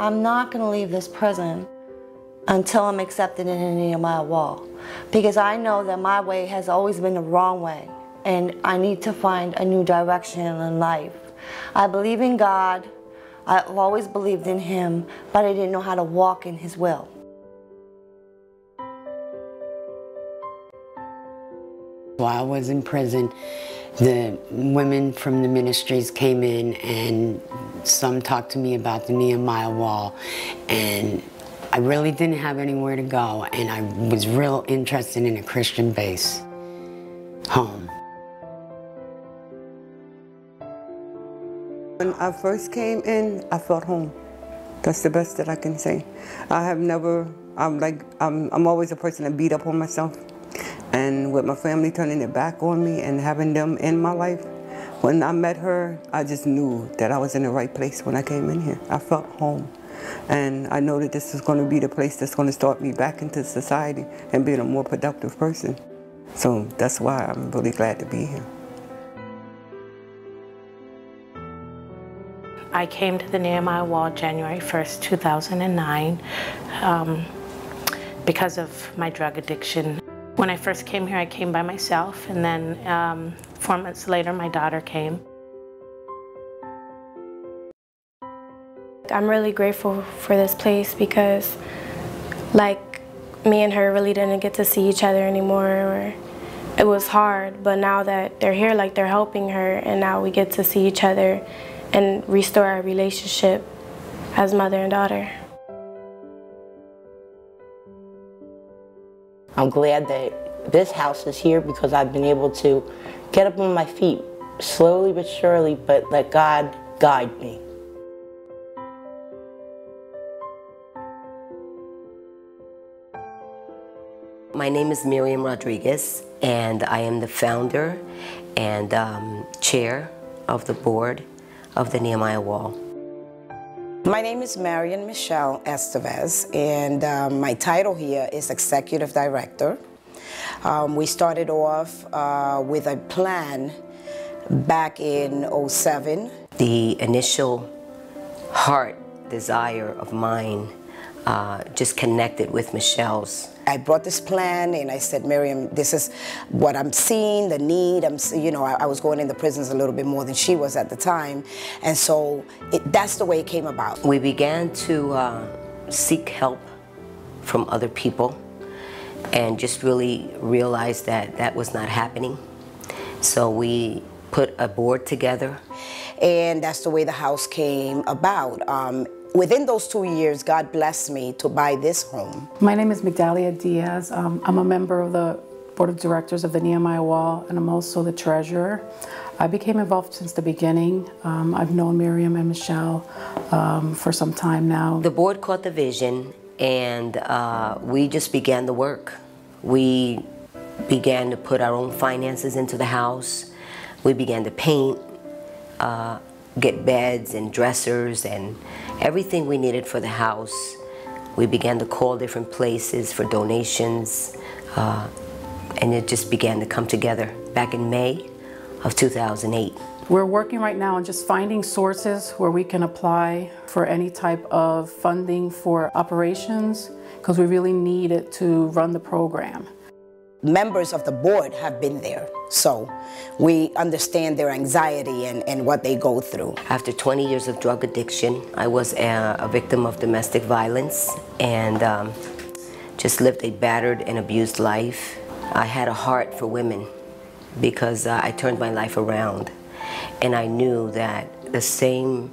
I'm not going to leave this prison until I'm accepted in the Nehemiah Wall, because I know that my way has always been the wrong way, and I need to find a new direction in life. I believe in God. I've always believed in Him, but I didn't know how to walk in His will. While I was in prison, the women from the ministries came in and some talked to me about the Nehemiah Wall, and I really didn't have anywhere to go, and I was real interested in a Christian base home. When I first came in, I felt home. That's the best that I can say. I have never, I'm always a person that beat up on myself. And with my family turning their back on me and having them in my life, when I met her, I just knew that I was in the right place when I came in here. I felt home. And I know that this is going to be the place that's going to start me back into society and being a more productive person. So that's why I'm really glad to be here. I came to the Nehemiah Wall January 1st, 2009 because of my drug addiction. When I first came here, I came by myself, and then 4 months later, my daughter came. I'm really grateful for this place because, like, me and her really didn't get to see each other anymore. Or it was hard, but now that they're here, like, they're helping her, and now we get to see each other and restore our relationship as mother and daughter. I'm glad that this house is here because I've been able to get up on my feet slowly but surely, but let God guide me. My name is Miriam Rodriguez, and I am the founder and chair of the board of the Nehemiah Wall. My name is Marian Michelle Estevez, and my title here is Executive Director. We started off with a plan back in '07. The initial heart desire of mine just connected with Michelle's. I brought this plan and I said, Miriam, this is what I'm seeing, the need. I was going in the prisons a little bit more than she was at the time. And so that's the way it came about. We began to seek help from other people and just really realized that that was not happening. So we put a board together. And that's the way the house came about. Within those 2 years, God blessed me to buy this home. My name is Migdalia Diaz. I'm a member of the Board of Directors of the Nehemiah Wall, and I'm also the treasurer. I became involved since the beginning. I've known Miriam and Michelle for some time now. The board caught the vision, and we just began the work. We began to put our own finances into the house. We began to paint, get beds and dressers and everything we needed for the house. We began to call different places for donations, and it just began to come together back in May of 2008. We're working right now on just finding sources where we can apply for any type of funding for operations, because we really need it to run the program. Members of the board have been there, so we understand their anxiety and what they go through. After 20 years of drug addiction, I was a victim of domestic violence and just lived a battered and abused life. I had a heart for women because I turned my life around, and I knew that the same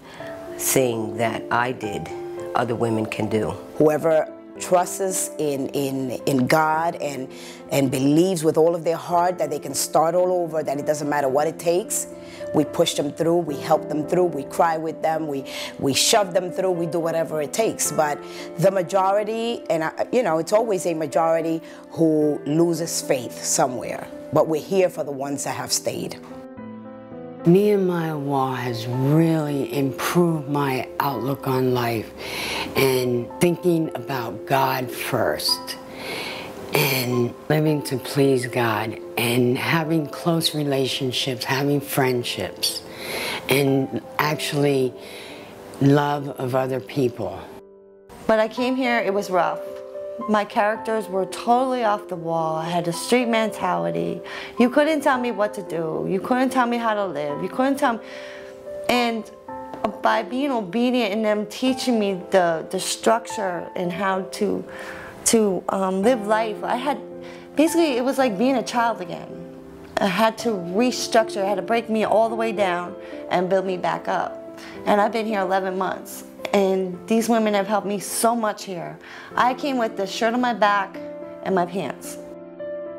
thing that I did, other women can do. Whoever trusts in God and believes with all of their heart that they can start all over, that it doesn't matter what it takes, we push them through, we help them through, we cry with them, we shove them through, we do whatever it takes. But the majority, and it's always a majority who loses faith somewhere, but we're here for the ones that have stayed. Nehemiah Wall has really improved my outlook on life and thinking about God first and living to please God and having close relationships, having friendships, and actually love of other people. But I came here, it was rough. My characters were totally off the wall. I had a street mentality. You couldn't tell me what to do. You couldn't tell me how to live. You couldn't tell me. And by being obedient and them teaching me the structure and how to live life, I had, basically it was like being a child again. I had to restructure, I had to break me all the way down and build me back up. And I've been here 11 months. And these women have helped me so much here. I came with the shirt on my back and my pants.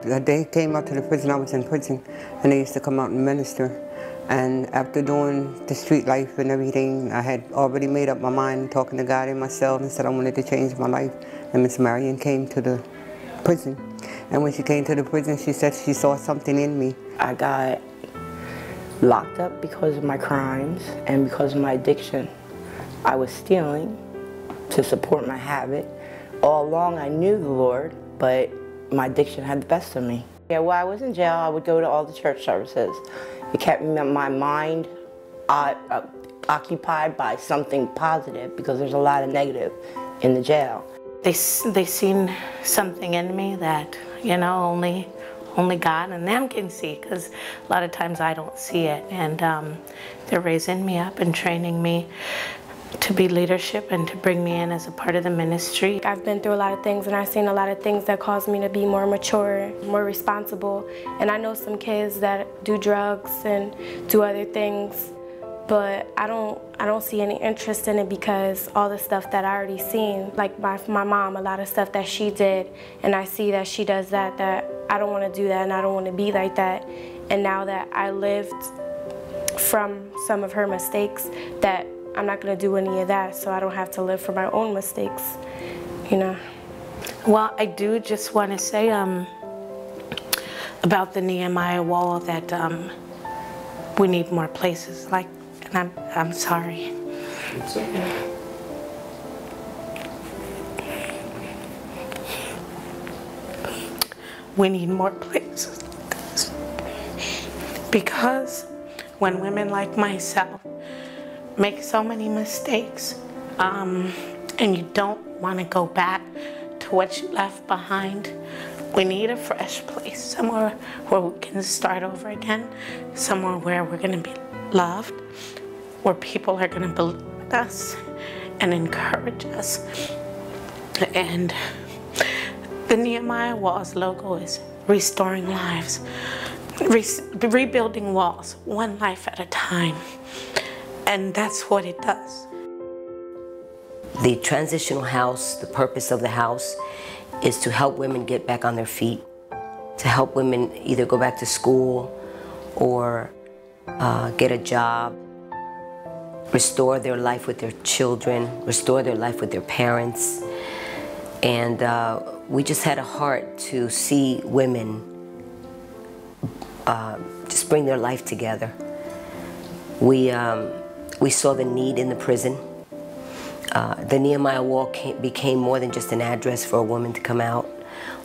They came out to the prison, I was in prison, and they used to come out and minister. And after doing the street life and everything, I had already made up my mind, talking to God and myself, and said I wanted to change my life. And Miss Marion came to the prison. And when she came to the prison, she said she saw something in me. I got locked up because of my crimes and because of my addiction. I was stealing to support my habit. All along I knew the Lord, but my addiction had the best of me. Yeah, while I was in jail, I would go to all the church services. It kept my mind occupied by something positive because there's a lot of negative in the jail. They seen something in me that, you know, only God and them can see, because a lot of times I don't see it. And they're raising me up and training me to be leadership and to bring me in as a part of the ministry. I've been through a lot of things, and I've seen a lot of things that caused me to be more mature, more responsible. And I know some kids that do drugs and do other things, but I don't see any interest in it because all the stuff that I already seen, like my mom, a lot of stuff that she did, and I see that she does that I don't want to do that and I don't want to be like that. And now that I lived from some of her mistakes, that I'm not going to do any of that, so I don't have to live for my own mistakes, you know. Well, I do just want to say about the Nehemiah Wall that we need more places like, and I'm sorry. It's okay. We need more places like this. Because when women like myself make so many mistakes, and you don't want to go back to what you left behind, we need a fresh place, somewhere where we can start over again, somewhere where we're going to be loved, where people are going to believe in us and encourage us. And the Nehemiah Wall's logo is restoring lives, rebuilding walls, one life at a time. And that's what it does. The transitional house, the purpose of the house is to help women get back on their feet, to help women either go back to school or get a job, restore their life with their children, restore their life with their parents. And we just had a heart to see women just bring their life together. We saw the need in the prison. The Nehemiah Wall became more than just an address for a woman to come out.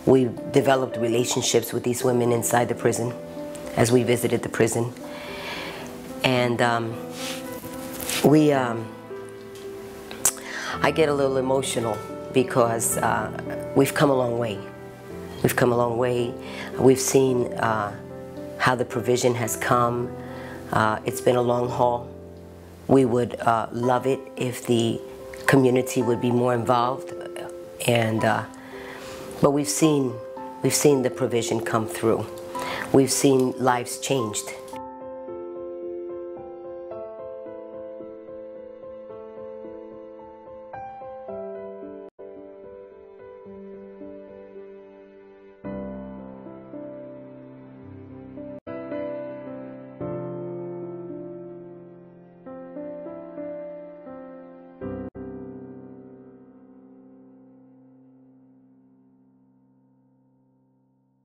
We developed relationships with these women inside the prison as we visited the prison. And I get a little emotional because we've come a long way. We've come a long way. We've seen how the provision has come. It's been a long haul. We would love it if the community would be more involved, and but we've seen the provision come through. We've seen lives changed.